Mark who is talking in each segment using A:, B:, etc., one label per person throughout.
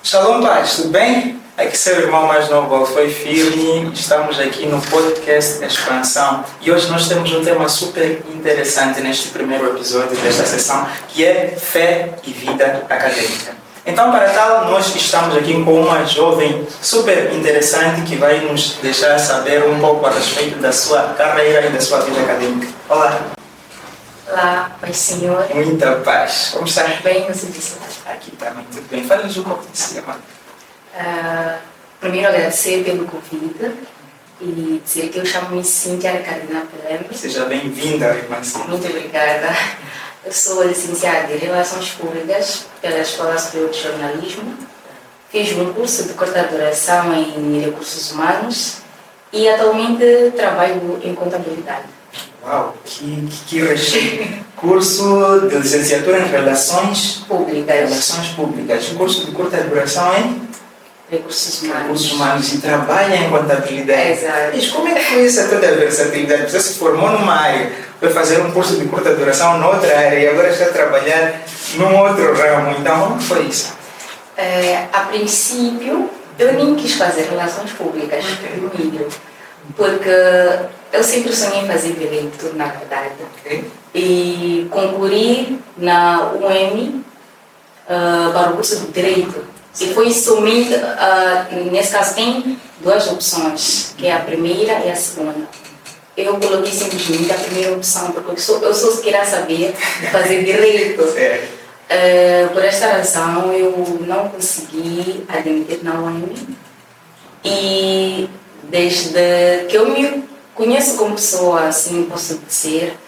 A: Shalom, paz, tudo bem? Aqui seu irmão mais novo, foi firme. Estamos aqui no podcast Expansão e hoje nós temos um tema super interessante neste primeiro episódio desta sessão, que é fé e vida acadêmica. Então, para tal, nós estamos aqui com uma jovem super interessante que vai nos deixar saber um pouco a respeito da sua carreira e da sua vida acadêmica. Olá.
B: Olá, paz Senhor.
A: Muita paz. Como está?
B: Bem, você disse.
A: Aqui também, tudo bem. Fale-nos um pouco de si, amado.
B: Primeiro, agradecer pelo convite e dizer que eu chamo-me Cíntia Arcadina Pelem.
A: Seja bem-vinda, irmã Cíntia.
B: Muito obrigada. Eu sou licenciada em Relações Públicas pela Escola Superior de Jornalismo. Fiz um curso de curta duração em Recursos Humanos e atualmente trabalho em Contabilidade.
A: Uau, que recheio! Curso de licenciatura em Relações Públicas. Curso de curta duração em
B: Recursos
A: Recursos Humanos e trabalha em Contabilidade.
B: Exato.
A: Mas como é que foi essa toda a versatilidade? Você se formou numa área, foi fazer um curso de curta duração noutra área e agora está a trabalhar num outro ramo. Então, como foi isso?
B: A princípio, eu nem quis fazer Relações Públicas comigo, porque eu sempre sonhei em fazer direito, na verdade.
A: Okay.
B: E concorri na UEM para o curso de Direito. E foi somente, nesse caso tem duas opções, que é a primeira e a segunda. Eu coloquei simplesmente a primeira opção, porque eu só queria saber fazer Direito. Por esta razão, eu não consegui admitir na UEM. E desde que eu me conheço como pessoa, assim posso dizer,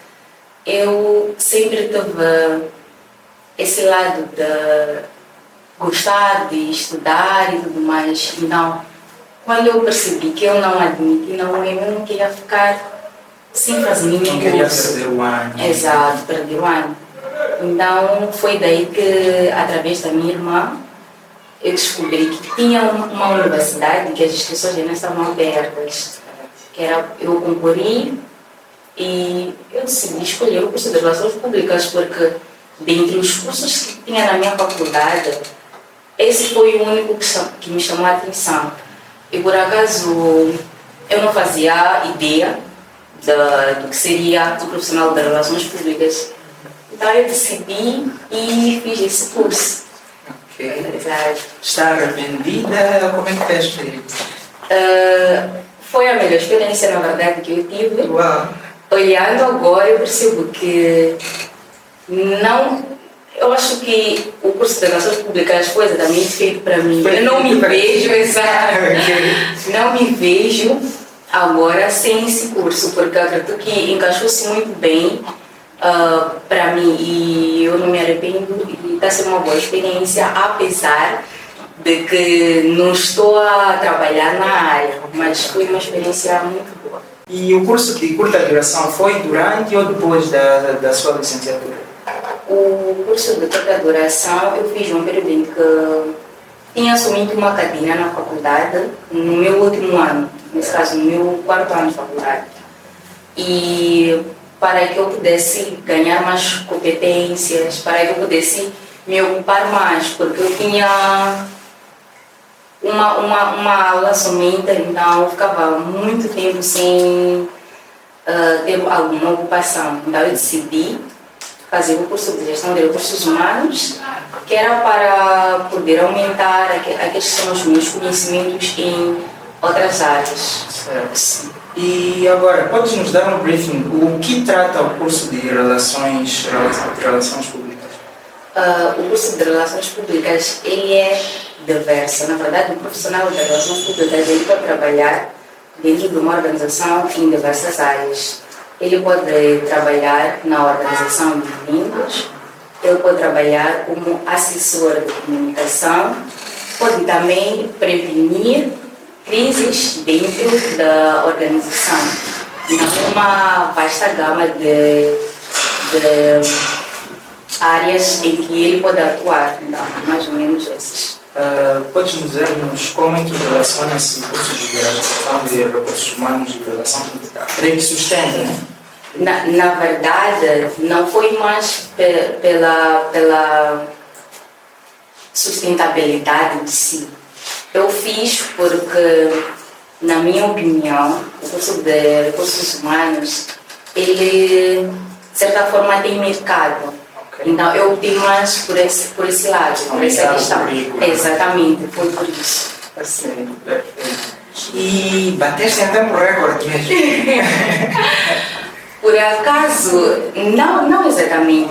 B: eu sempre tive esse lado de gostar de estudar e tudo mais. Então, quando eu percebi que eu não admiti na UEM, eu não queria ficar sem fazer nenhum curso.
A: Não queria perder o ano.
B: Exato, perder o ano. Então, foi daí que, através da minha irmã, eu descobri que tinha uma universidade que as inscrições ainda estavam abertas. Eu concorri e eu decidi escolher o curso de Relações Públicas porque, dentre os cursos que tinha na minha faculdade, esse foi o único que me chamou a atenção. E por acaso eu não fazia ideia do que seria o profissional de Relações Públicas. Então eu decidi e fiz esse curso.
A: Okay. Está arrependida? Como é que foi a experiência?
B: Foi a melhor experiência, na verdade, que eu tive.
A: Uau.
B: Olhando agora, eu percebo que não. Eu acho que o curso de Relações Públicas foi exatamente feito para mim. Eu não me vejo, exato. Não me vejo agora sem esse curso, porque eu acredito que encaixou-se muito bem para mim e eu não me arrependo e está sendo uma boa experiência, apesar de que não estou a trabalhar na área, mas foi uma experiência muito boa.
A: E o curso de curta duração foi durante ou depois da sua licenciatura?
B: O curso de curta duração eu fiz um período em que tinha somente uma cadeira na faculdade, no meu último ano, nesse caso no meu quarto ano de faculdade. E para que eu pudesse ganhar mais competências, para que eu pudesse me ocupar mais, porque eu tinha uma aula somente, então eu ficava muito tempo sem ter alguma ocupação. Então eu decidi fazer o curso de Gestão de Recursos Humanos, que era para poder aumentar aqueles que são os meus conhecimentos em outras áreas.
A: Certo. E agora, podes nos dar um briefing? O que trata o curso de Relações Públicas?
B: O curso de Relações Públicas, ele é diverso. Na verdade, o profissional de Relações Públicas, ele pode trabalhar dentro de uma organização em diversas áreas. Ele pode trabalhar na organização de eventos, ele pode trabalhar como assessor de comunicação, pode também prevenir crises dentro da organização. Então, uma vasta gama de áreas em que ele pode atuar, então, mais ou menos esses.
A: Podes dizer-nos como é que relaciona-se o curso de Gestão de Recursos Humanos e Relação Pública? Creio que sustenta, né?
B: Na verdade, não foi mais pela sustentabilidade de si. Eu fiz porque, na minha opinião, o curso de recursos humanos, ele, de certa forma, tem mercado.
A: Ok.
B: Então, eu optei mais por esse lado, por essa
A: Aumentar o
B: questão.
A: currículo.
B: Exatamente, foi por isso.
A: Tá certo, perfeito. E bateste então o recorde mesmo.
B: Por acaso, não exatamente,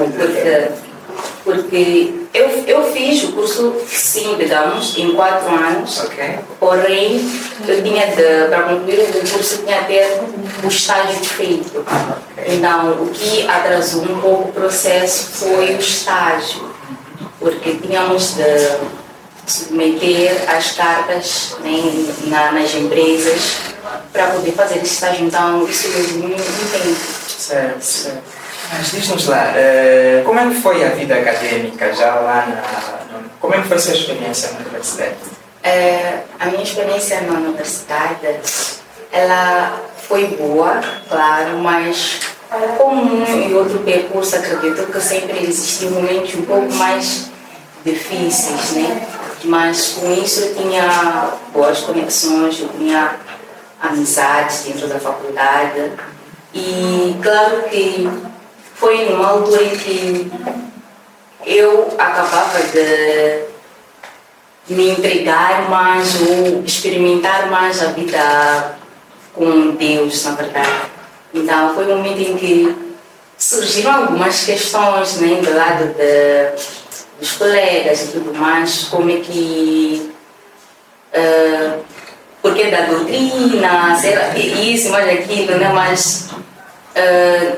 B: porque eu fiz o curso, sim, digamos, em 4 anos,
A: Ok.
B: porém, para concluir o curso, tinha que ter o estágio feito. Então, o que atrasou um pouco o processo foi o estágio, porque tínhamos de submeter as cartas, né, nas empresas para poder fazer esse estágio. Então, isso levou um tempo.
A: Certo, certo. Mas diz-nos lá, como é que foi a vida acadêmica já lá como é que foi a sua experiência na universidade?
B: A minha experiência na universidade, ela foi boa, claro, mas como em outro percurso, acredito que sempre existiam momentos um pouco mais difíceis, né? Mas com isso eu tinha boas conexões, eu tinha amizades dentro da faculdade e claro que foi numa altura em que eu acabava de me entregar mais ou experimentar mais a vida com Deus, na verdade. Então foi um momento em que surgiram algumas questões, né, do lado dos colegas e tudo mais, como é que porque da doutrina, isso, mais aquilo, né? Mas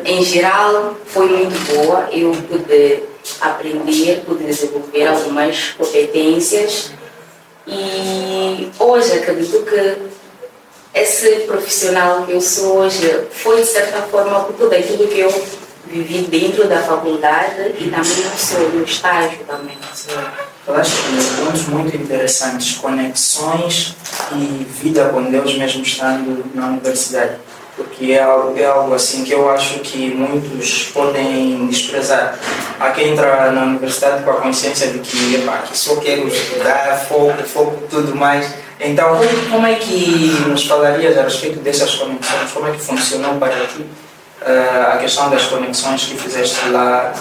B: em geral foi muito boa. Eu pude aprender, pude desenvolver algumas competências e hoje acredito que esse profissional que eu sou hoje foi de certa forma por tudo aquilo que eu vivi dentro da faculdade e também no estágio também.
A: Falaste de pontos muito interessantes, conexões e vida com Deus mesmo estando na universidade, porque é algo assim que eu acho que muitos podem desprezar. Há quem entra na universidade com a consciência de que só quero estudar, foco, tudo mais. Então, como é que nos falarias a respeito dessas conexões? Como é que funcionou para ti a questão das conexões que fizeste lá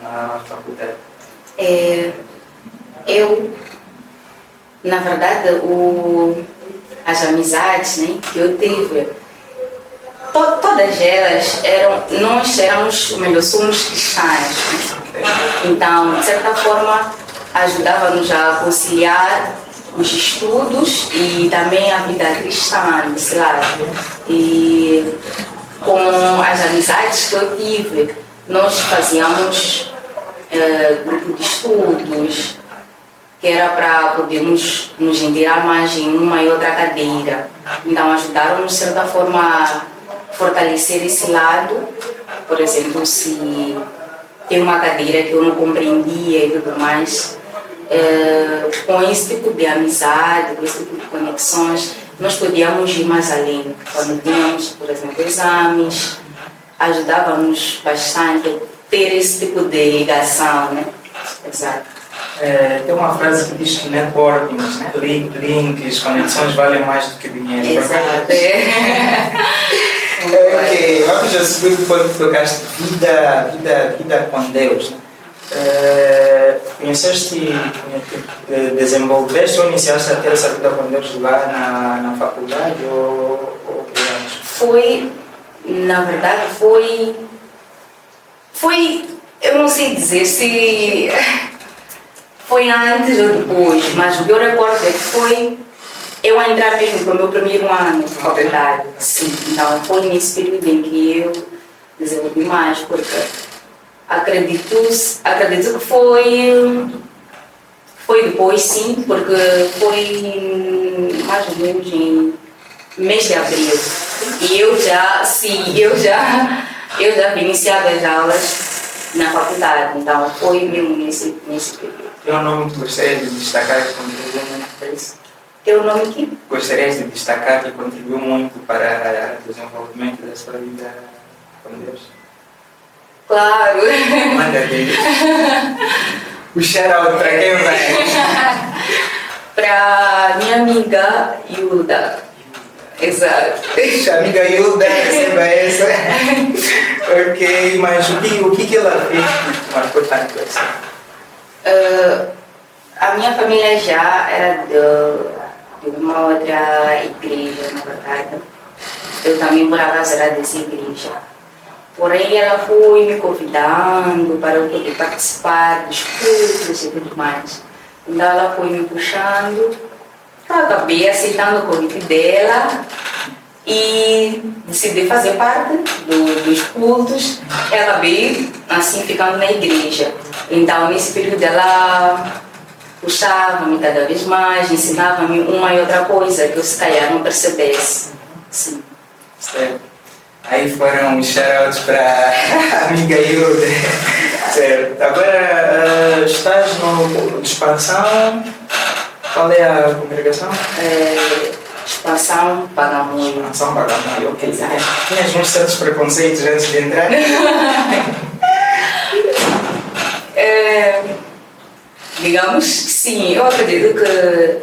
A: na faculdade?
B: Eu, na verdade, as amizades, né, que eu tive, todas elas nós éramos, somos cristãs, né? Então, de certa forma, ajudava-nos a conciliar os estudos e também a vida cristã, sei lá. E com as amizades que eu tive, nós fazíamos grupo de estudos, que era para podermos nos inteirar mais em uma e outra cadeira. Então ajudaram-nos, de certa forma, a fortalecer esse lado. Por exemplo, se tem uma cadeira que eu não compreendia e tudo mais, com esse tipo de amizade, com esse tipo de conexões, nós podíamos ir mais além. Quando tínhamos, por exemplo, exames, ajudava-nos bastante a ter esse tipo de ligação, né? Exato.
A: Tem uma frase que diz que networkings, né? Links, conexões valem mais do que dinheiro.
B: Exato.
A: Ok, vamos ao segundo ponto que tocaste, vida com Deus. Desenvolveste ou iniciaste a ter essa vida com Deus lá na faculdade ou antes?
B: Foi, na verdade, eu não sei dizer se foi antes ou depois, mas o que eu recordo é que foi eu a entrar mesmo para o meu primeiro ano de faculdade. Sim, então foi nesse período em que eu desenvolvi mais, porque acredito que foi depois, sim, porque foi mais ou menos em mês de abril. E eu já havia iniciado as aulas na faculdade, então foi mesmo nesse período.
A: Tem um nome que gostarias de destacar que contribuiu muito para isso?
B: Tem um nome que?
A: Gostarias de destacar que contribuiu muito para o desenvolvimento da sua vida com Deus?
B: Claro!
A: Manda dele. O shout-out para quem vai?
B: Para minha amiga Hilda. Exato.
A: Amiga Hilda, receba essa. Ok, mas o que ela fez que marcou tanto assim?
B: A minha família já era de uma outra igreja, na verdade. Eu também, por acaso, era dessa igreja. Porém, ela foi me convidando para eu poder participar dos cultos e tudo mais. Então, ela foi me puxando. Eu acabei aceitando o convite dela e decidi fazer parte dos cultos e acabei, assim, ficando na igreja. Então, nesse período, ela puxava-me cada vez mais, ensinava-me uma e outra coisa que eu, se calhar, não percebesse. Sim.
A: Certo. Aí foram os shoutouts para a amiga Hilda. Certo. Agora estás no de expansão. Qual é a congregação?
B: Expansão Bagamoio.
A: Expansão Bagamoio, ok. Tinhas uns certos preconceitos antes de entrar?
B: Digamos que sim, eu acredito que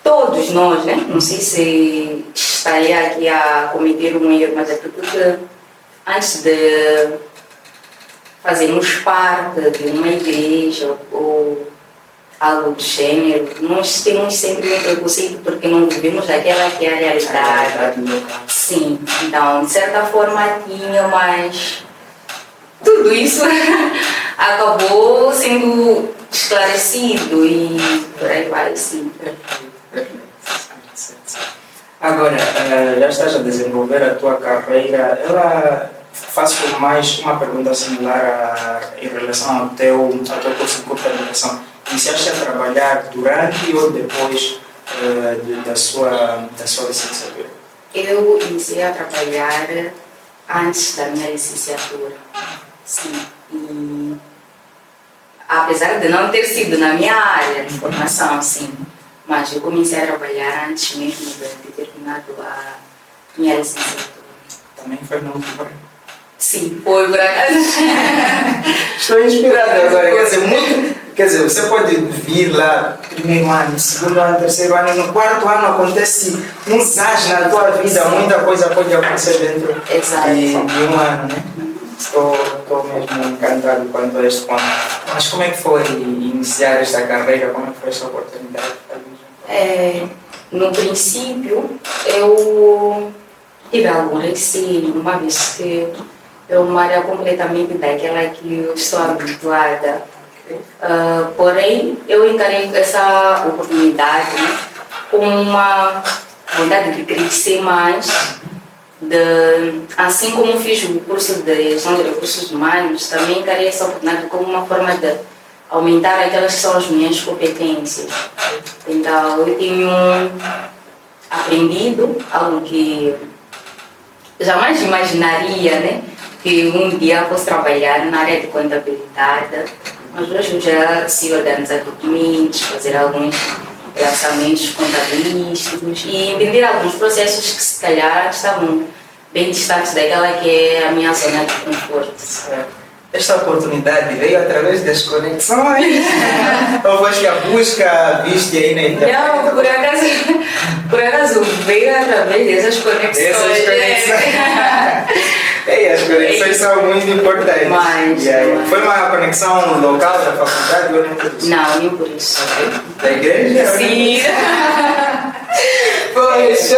B: todos nós, né? Não sei se estaria aqui a cometer um erro, mas acredito que antes de fazermos parte de uma igreja ou algo do gênero, nós temos sempre um preconceito porque não vivemos daquela que é a realidade. Sim, então de certa forma tinha, mas tudo isso acabou sendo esclarecido e por aí vai, sim.
A: Agora, já estás a desenvolver a tua carreira, faço mais uma pergunta similar em relação ao teu curso de curta duração. Iniciaste a trabalhar durante ou depois da sua licenciatura?
B: Eu iniciei a trabalhar antes da minha licenciatura, sim. E apesar de não ter sido na minha área de formação, sim, mas eu comecei a trabalhar antes mesmo de ter terminado a minha licenciatura.
A: Também foi no Uber?
B: Sim, foi por acaso.
A: Estou inspirada agora, quer dizer, você pode vir lá primeiro ano, segundo ano, terceiro ano, e no quarto ano acontece uns anos na tua vida, muita coisa pode acontecer dentro de um ano, né? Estou mesmo encantado quanto a este ponto. Mas como é que foi iniciar esta carreira? Como é que foi esta oportunidade?
B: No princípio, eu tive algum receio, uma vez que é uma área completamente daquela que eu estou habituada. Porém, eu encarei essa oportunidade, né, com uma vontade de crescer mais. Assim como fiz o curso de gestão de recursos humanos, também encarei essa oportunidade como uma forma de aumentar aquelas que são as minhas competências. Então, eu tenho aprendido algo que jamais imaginaria, né? Que um dia fosse trabalhar na área de contabilidade, mas hoje eu já sei organizar documentos, fazer alguns lançamentos contabilísticos e entender alguns processos que se calhar estavam bem distantes daquela que é a minha zona de conforto.
A: Esta oportunidade veio através das conexões? Ou foi que a busca viste aí na internet?
B: Não, por acaso veio através dessas conexões.
A: As conexões são muito importantes.
B: Mas
A: foi uma conexão local da faculdade ou nem por isso?
B: Não, nem por isso.
A: Da igreja?
B: Sim.
A: Poxa!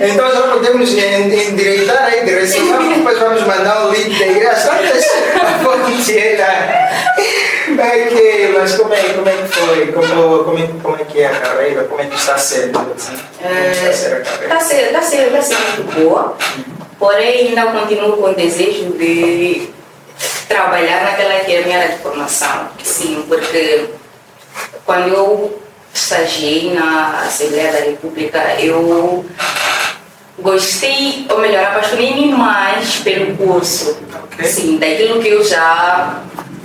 A: Então já podemos endireitar aí, direcionar, depois vamos mandar um link da igreja. Quantas pontinhas? Ok, mas como é que foi? Como é que é a carreira? Como é que está sendo? Assim?
B: Está sendo muito boa, porém ainda continuo com o desejo de trabalhar naquela que é a minha área de formação. Sim, porque quando eu estagiei na Assembleia da República, eu gostei, ou melhor, apaixonei-me mais pelo curso. Sim, daquilo que eu já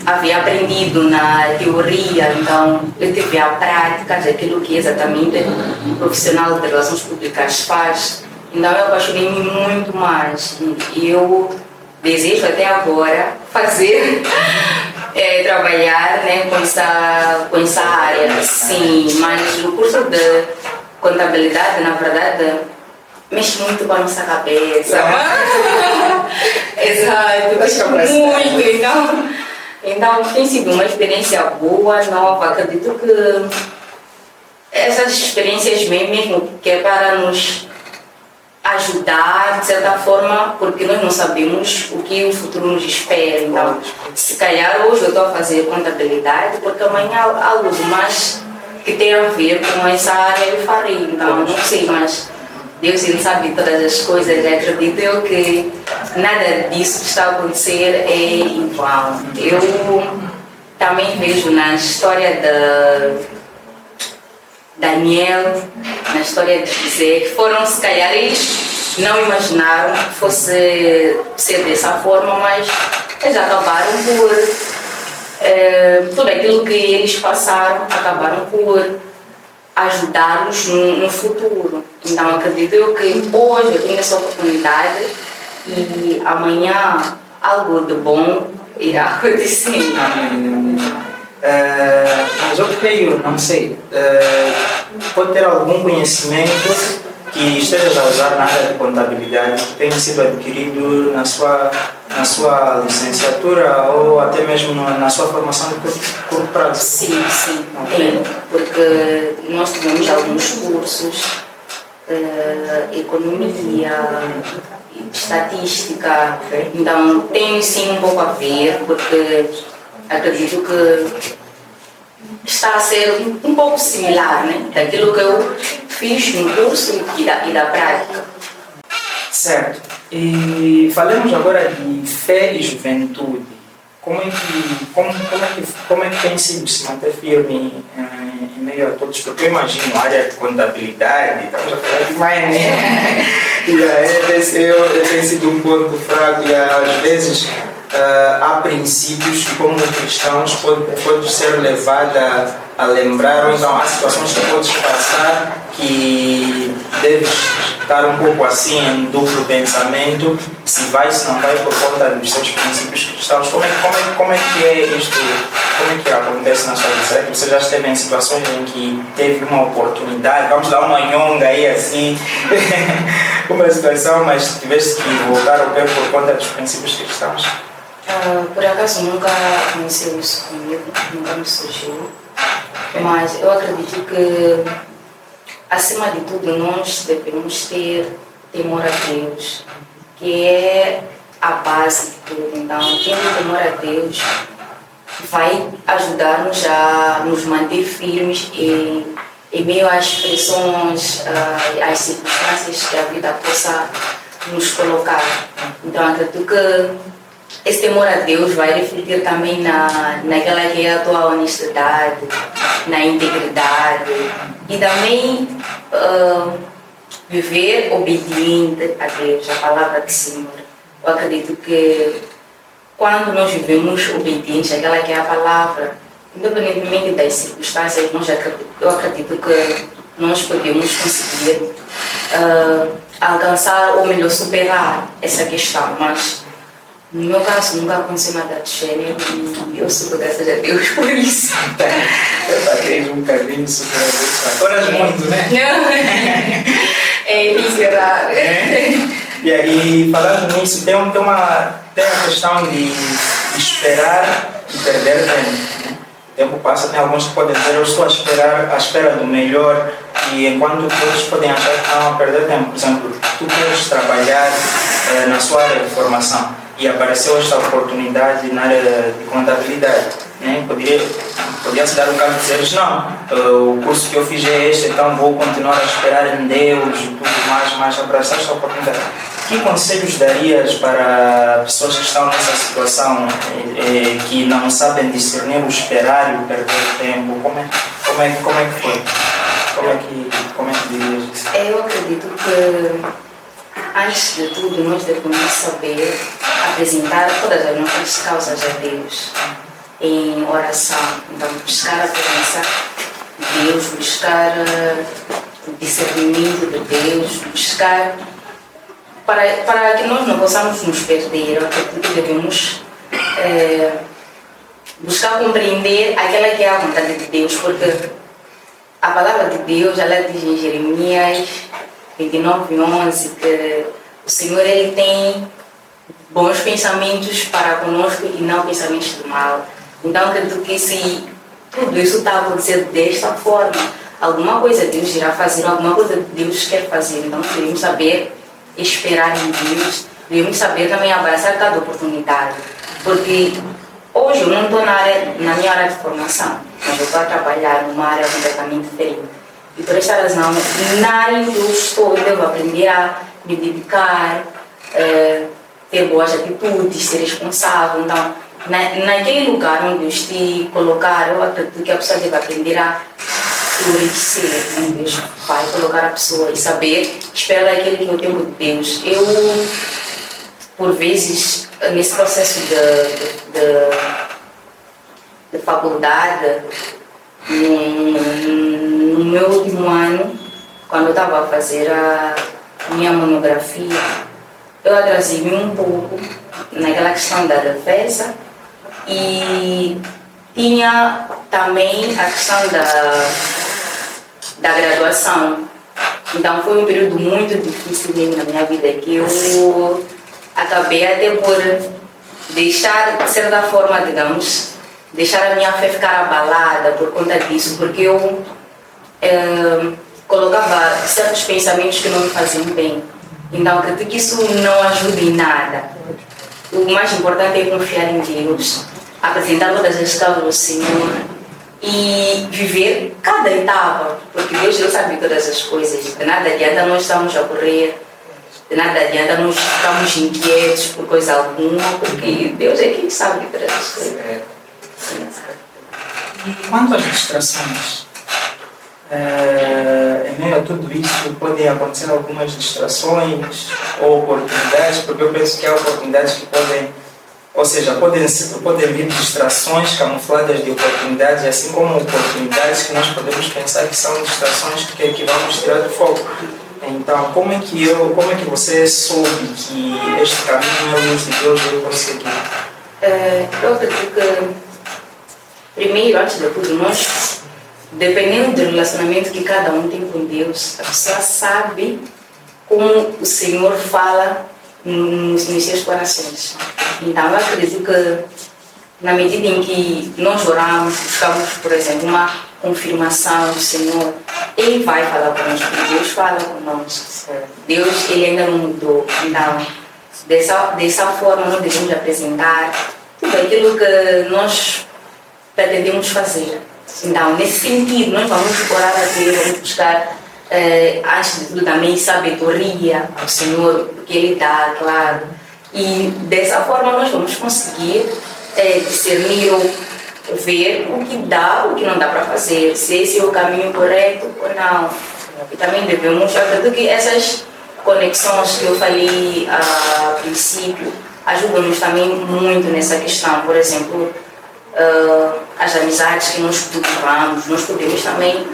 B: havia aprendido na teoria, então eu tive a prática daquilo que exatamente um profissional de relações públicas faz. Então eu apaixonei-me muito mais e eu desejo até agora fazer trabalhar, né, com essa área, sim, mas o curso de contabilidade, na verdade, mexe muito com a nossa cabeça. Exato, mexe muito. Então, tem sido uma experiência boa, nova. Acredito que essas experiências mesmo que é para nos ajudar, de certa forma, porque nós não sabemos o que o futuro nos espera. Então, se calhar hoje eu estou a fazer contabilidade, porque amanhã algo mais que tem a ver com essa área eu farei. Então, não sei, mas Deus ele sabe todas as coisas. E acredito eu que nada disso que está a acontecer é em vão. Eu também vejo na história de Daniel, na história de José, que foram, se calhar, eles não imaginaram que fosse ser dessa forma, mas eles acabaram por tudo aquilo que eles passaram, acabaram por ajudá-los no futuro. Então, acredito eu que hoje eu tenho essa oportunidade e amanhã algo de bom irá acontecer.
A: Mas eu creio, não sei, pode ter algum conhecimento que esteja a usar na área de contabilidade que tenha sido adquirido na sua licenciatura ou até mesmo na sua formação de curto prazo?
B: Sim, tem, porque nós tivemos alguns cursos, economia, estatística, então tem sim um pouco a ver, porque acredito que está a ser um pouco similar, né, daquilo que eu fiz no curso e da prática.
A: Certo. E falemos agora de fé e juventude. Como é que tem sido se manter firme em meio a todos? Porque eu imagino a área de contabilidade, estamos a falar demais, né? E tem sido um ponto fraco e às vezes há princípios que, como cristãos, pode ser levada a lembrar, ou então há situações que podes passar que deves estar um pouco assim em duplo pensamento, se vai, se não vai, por conta dos seus princípios cristãos. Como é que é isto? Como é que acontece na sua vida? Você já esteve em situações em que teve uma oportunidade, vamos dar uma nhonga aí assim, uma situação, mas tivesse que voltar ao pé por conta dos princípios cristãos?
B: Por acaso nunca aconteceu isso comigo, nunca me surgiu, mas eu acredito que, acima de tudo, nós devemos ter temor a Deus, que é a base de tudo. Então, tendo temor a Deus vai ajudar-nos a nos manter firmes em meio às pressões, às circunstâncias que a vida possa nos colocar. Então, acredito que esse temor a Deus vai refletir também naquela que é a tua honestidade, na integridade e também viver obediente a Deus, a palavra do Senhor. Eu acredito que quando nós vivemos obedientes àquela que é a palavra, independentemente das circunstâncias, eu acredito que nós podemos conseguir alcançar ou melhor superar essa questão, mas no meu caso, nunca aconteceu nada de gênero e eu sou graças a Deus por isso.
A: Eu só queria um bocadinho superar isso. Horas muito, né?
B: É miserável.
A: E aí, falando nisso, tem a questão de esperar e perder tempo. O tempo passa, tem alguns que podem dizer, eu estou à espera do melhor, e enquanto todos podem achar que estão a perder tempo. Por exemplo, tu queres trabalhar na sua área de formação, e apareceu esta oportunidade na área de contabilidade, né? Podia-se dar o caso de dizeres, não, o curso que eu fiz é este, então vou continuar a esperar em Deus e tudo mais, mas abraçar esta oportunidade. Que conselhos darias para pessoas que estão nessa situação, que não sabem discernir o esperar e o perder tempo? Como é que foi? Como é que dirias isso?
B: Eu acredito que, antes de tudo, nós devemos saber apresentar todas as nossas causas a Deus em oração. Então, buscar a presença de Deus, buscar o discernimento de Deus, buscar para que nós não possamos nos perder. Eu acredito que devemos buscar compreender aquela que é a vontade de Deus, porque a palavra de Deus, ela diz em Jeremias 29:11 que o Senhor ele tem bons pensamentos para conosco e não pensamentos do mal. Então, acredito que se tudo isso está a acontecer desta forma, alguma coisa Deus irá fazer, alguma coisa Deus quer fazer. Então, devemos saber esperar em Deus, devemos saber também abraçar cada oportunidade. Porque hoje eu não estou na minha área de formação, mas eu estou a trabalhar numa área completamente diferente. E por esta razão, na área em que eu estou, eu devo aprender a me dedicar, ter boas atitudes, ser responsável. Então, naquele lugar onde Deus te colocar, eu acredito que a pessoa deve aprender a florescer, onde Deus vai colocar a pessoa e saber esperar aquele que é o tempo de Deus. Eu, por vezes, nesse processo de faculdade, no meu último ano, quando eu estava a fazer a minha monografia, eu atrasei-me um pouco naquela questão da defesa e tinha também a questão da graduação. Então foi um período muito difícil na minha vida que eu acabei até por deixar, de certa forma, digamos, deixar a minha fé ficar abalada por conta disso, porque eu colocava certos pensamentos que não me faziam bem. Então, acredito que isso não ajuda em nada. O mais importante é confiar em Deus, apresentar todas as causas ao Senhor e viver cada etapa, porque Deus ele sabe todas as coisas. De nada adianta nós estarmos a correr, de nada adianta nós ficarmos inquietos por coisa alguma, porque Deus é quem sabe todas as coisas.
A: E quanto às distrações? Em meio a tudo isso, podem acontecer algumas distrações ou oportunidades, porque eu penso que há oportunidades que podem, ou seja, podem vir distrações camufladas de oportunidades, assim como oportunidades que nós podemos pensar que são distrações que vamos tirar do foco. Então, como é que você soube que este caminho é o de Deus eu consegui?
B: Eu acredito que, primeiro, antes de tudo, nós, dependendo do relacionamento que cada um tem com Deus, a pessoa sabe como o Senhor fala nos seus corações. Então, eu acredito que, na medida em que nós oramos, buscamos, por exemplo, uma confirmação do Senhor, Ele vai falar conosco, Deus fala conosco. Deus, Ele ainda não mudou. Então, dessa forma, nós devemos apresentar tudo aquilo que nós pretendemos fazer. Então, nesse sentido, nós vamos orar a Deus, vamos buscar, antes de tudo, também sabedoria ao Senhor, porque Ele dá, claro. E dessa forma nós vamos conseguir discernir ou ver o que dá, o que não dá para fazer, se esse é o caminho correto ou não. E também devemos, eu acredito que essas conexões que eu falei a princípio ajudam-nos também muito nessa questão. Por exemplo, as amizades que nós cultivamos, nós podemos também,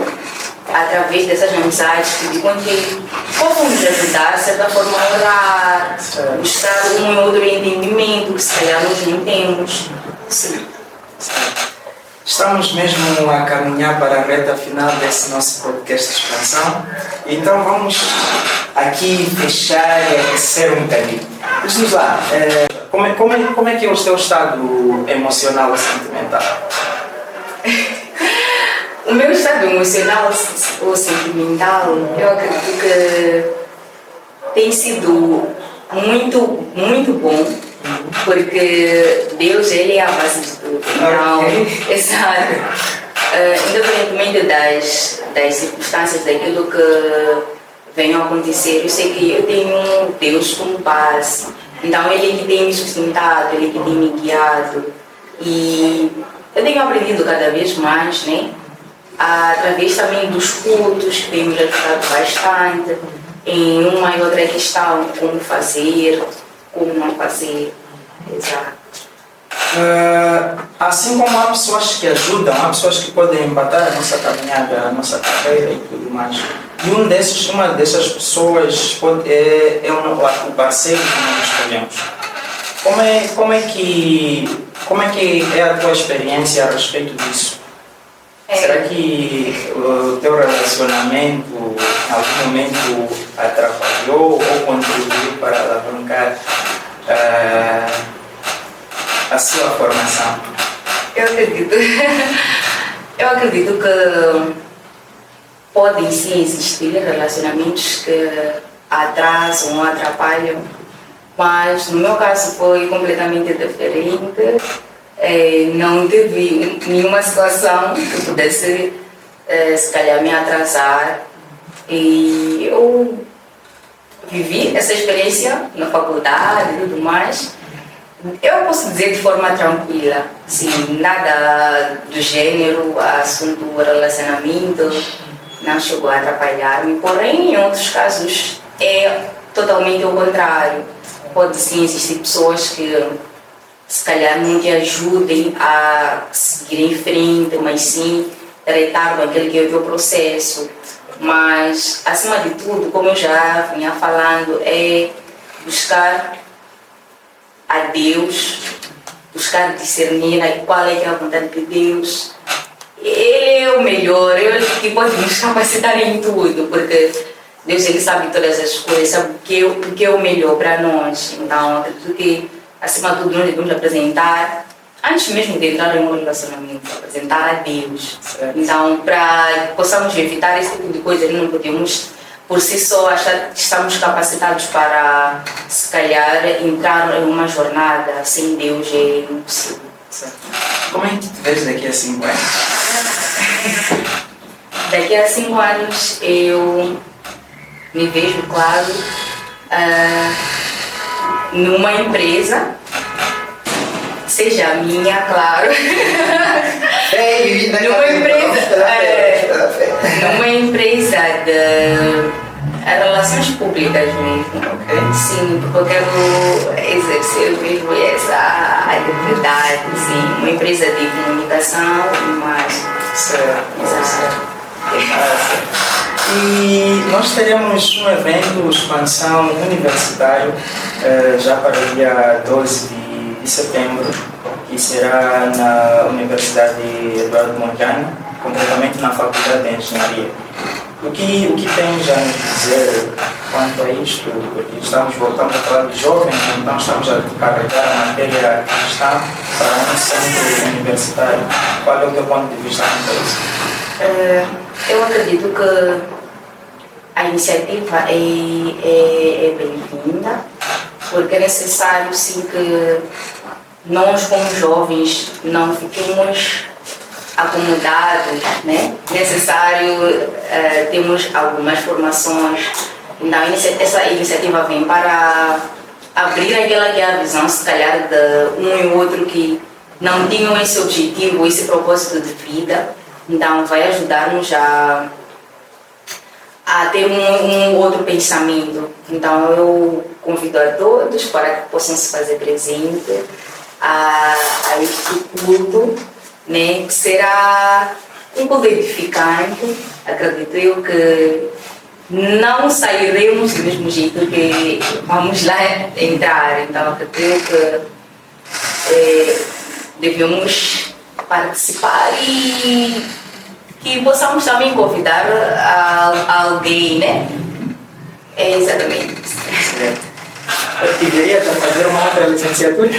B: através dessas amizades, que possam nos ajudar, de certa forma, a orar, buscar um ou outro entendimento que se calhar nós não temos. Sim.
A: Estamos mesmo a caminhar para a reta final desse nosso podcast de expansão. Então vamos aqui fechar e aquecer um bocadinho. Diz-nos lá, como é que é o seu estado emocional ou sentimental?
B: O meu estado emocional ou sentimental, eu acredito que tem sido muito, muito bom, porque Deus, Ele é a base de tudo. Então, exato. Independentemente das circunstâncias, daquilo que venha a acontecer, eu sei que eu tenho Deus como base. Então, Ele que tem me sustentado, Ele que tem me guiado. E eu tenho aprendido cada vez mais, né? Através também dos cultos, que tem me ajudado bastante em uma e outra questão, como fazer, como não fazer. Exato.
A: Assim como há pessoas que ajudam, há pessoas que podem empatar a nossa caminhada, a nossa carreira e tudo mais. E uma dessas pessoas é o parceiro que nós escolhemos. como é que é a tua experiência a respeito disso? Será que o teu relacionamento em algum momento atrapalhou ou contribuiu para alavancar a sua formação?
B: Eu acredito. Eu acredito que podem sim existir relacionamentos que atrasam ou atrapalham, mas no meu caso foi completamente diferente. Não tive nenhuma situação que pudesse, se calhar, me atrasar. E eu vivi essa experiência na faculdade e tudo mais. Eu posso dizer de forma tranquila, sim, nada do gênero, assunto relacionamento, não chegou a atrapalhar-me. Porém, em outros casos, é totalmente o contrário. Pode sim existir pessoas que se calhar não te ajudem a seguir em frente, mas sim retardam aquele que é o teu processo. Mas, acima de tudo, como eu já vinha falando, é buscar a Deus, buscar discernir qual é que é a vontade de Deus. Ele é o melhor, ele que pode nos capacitar em tudo, porque Deus ele sabe todas as coisas, sabe o que é o melhor para nós. Então, acredito que, acima de tudo, nós devemos apresentar, antes mesmo de entrar em um relacionamento, apresentar a Deus.
A: Certo.
B: Então, para que possamos evitar esse tipo de coisa, não podemos, por si só, achar que estamos capacitados para, se calhar, entrar em uma jornada sem Deus é impossível.
A: Certo. Como é que te vês daqui a 5 anos?
B: Daqui a 5 anos eu me vejo, claro, numa empresa, seja a minha, claro. Numa empresa de relações públicas mesmo.
A: Ok.
B: Sim, porque eu quero exercer mesmo essa atividade, sim, uma empresa de comunicação e mais.
A: Certo. E nós teremos um evento, expansão universitário, já para o dia 12 de setembro, que será na Universidade Eduardo Mondlane, concretamente na Faculdade de Engenharia. O que tem já a nos dizer quanto a isto? Porque voltamos a falar de jovens, então estamos a carregar a matéria cristã para um centro universitário. Qual é o teu ponto de vista quanto a isso?
B: Eu acredito que a iniciativa é bem-vinda, porque é necessário sim que nós como jovens não fiquemos acomodados, né? Necessário termos algumas formações. Então, essa iniciativa vem para abrir aquela que é a visão, se calhar, de um e outro que não tinham esse objetivo, esse propósito de vida. Então, vai ajudar-nos a ter um outro pensamento. Então, eu convido a todos para que possam se fazer presente a este culto, né, que será um culto edificante. Acredito eu que não sairemos do mesmo jeito que vamos lá entrar. Então, acredito que devemos participar e que possamos também convidar alguém, né? É exatamente isso.
A: Eu deveria fazer uma outra licenciatura?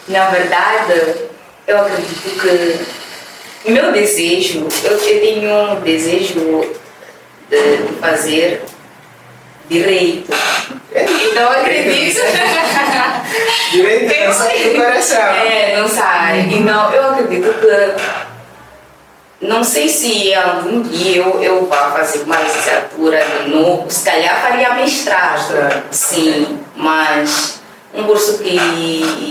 B: Na verdade, eu acredito que meu desejo, eu tenho um desejo de fazer direito. Então, eu acredito.
A: Direito não sai do coração.
B: Não sai. Então, eu acredito que, não sei se algum dia eu vá fazer uma licenciatura de novo, se calhar faria mestrado. Sim, mas um curso que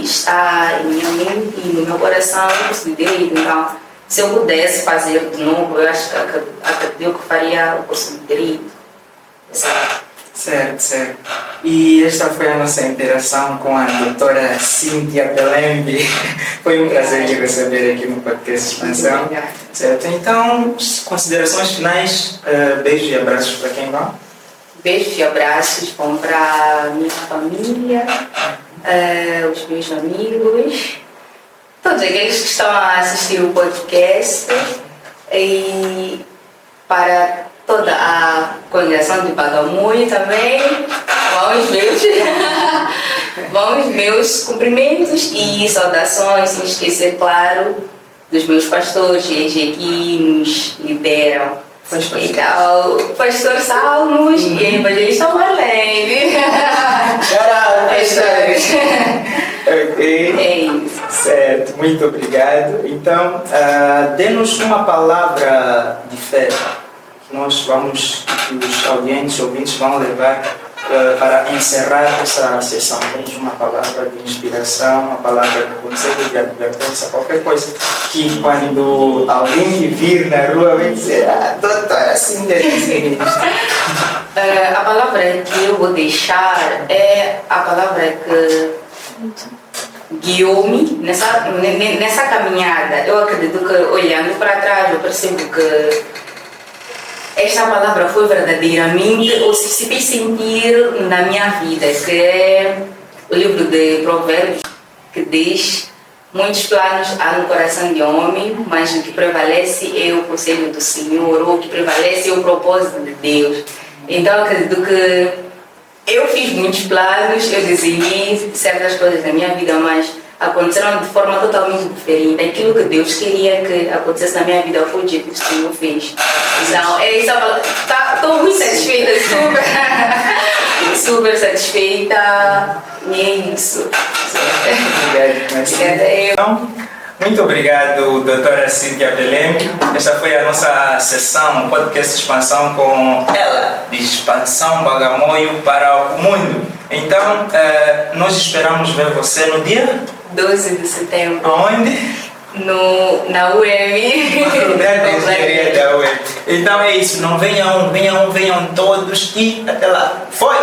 B: está em minha mente e no meu coração é o curso de direito. Então, se eu pudesse fazer de novo, eu acho que acredito que faria o curso de direito.
A: Certo. E esta foi a nossa interação com a doutora Cíntia Pelembe. Foi um prazer te receber aqui no podcast Expansão. Certo, então, considerações finais, beijos e abraços para quem vai.
B: beijos e abraços vão para minha família, os meus amigos, todos aqueles que estão a assistir o podcast e para toda a congregação de Bagamoyo também, vão os meus cumprimentos e saudações, sem esquecer, claro, dos meus pastores que nos lideram. Então, o pastor Salmos e a evangelista Marlene.
A: Tchau,
B: pastores.
A: Ok.
B: É isso.
A: Certo, muito obrigado. Então, dê-nos uma palavra de fé que nós vamos, que os ouvintes vão levar para encerrar essa sessão. Temos uma palavra de inspiração, uma palavra de conselho, de advertência, qualquer coisa que quando alguém te vir na rua vai dizer, doutor, assim deve ser isso.
B: A palavra que eu vou deixar é a palavra que guiou-me nessa caminhada. Eu acredito que, olhando para trás, eu percebo que esta palavra foi verdadeiramente, ou se fez sentir na minha vida, que é o livro de Provérbios, que diz: muitos planos há no coração de homem, mas o que prevalece é o conselho do Senhor, ou o que prevalece é o propósito de Deus. Então eu acredito que eu fiz muitos planos, eu desenhei certas coisas na minha vida, mas aconteceram de forma totalmente diferente. Aquilo que Deus queria que acontecesse na minha vida foi o jeito que o Senhor fez. Então, estou muito satisfeita, super satisfeita, e é isso.
A: Obrigado. Muito obrigado, doutora Cíntia Belém. Esta foi a nossa sessão, o podcast de expansão com ela, de expansão Bagamoyo para o mundo. Então, nós esperamos ver você no dia
B: 12 de setembro.
A: Aonde?
B: Na UEM.
A: Então é isso, não venham todos e até lá. Foi!